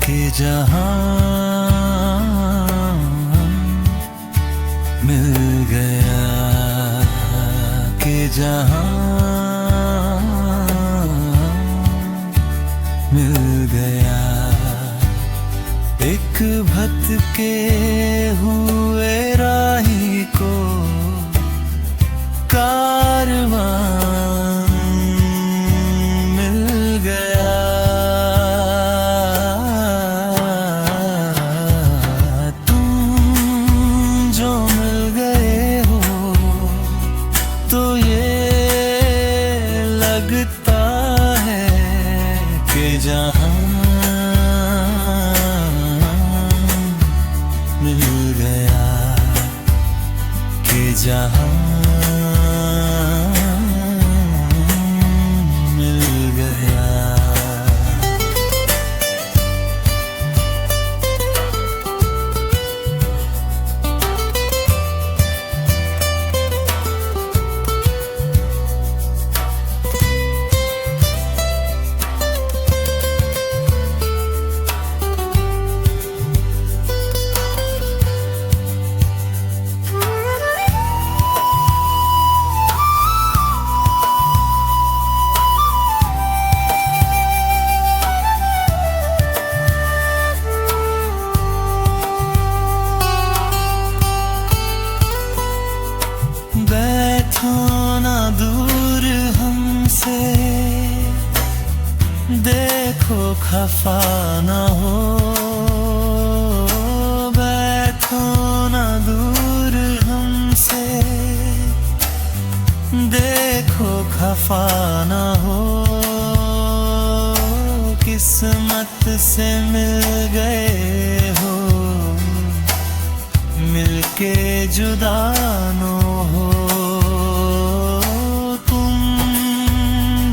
कि जहां मिल गया, कि जहां मिल गया। एक भटके हुए राही को कारवां मिल गया। तुम जो मिल गए हो तो ये लगता है कि जहां मिल गया, कि जहां मिल गया। बैठो ना दूर हमसे, देखो खफा ना हो। बैठो ना दूर हमसे, देखो खफा ना हो। किस्मत से मिल गए हो, मिलके जुदा न हो। तुम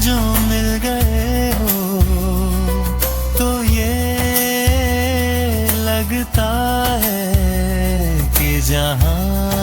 जो मिल गए हो तो ये लगता है कि जहां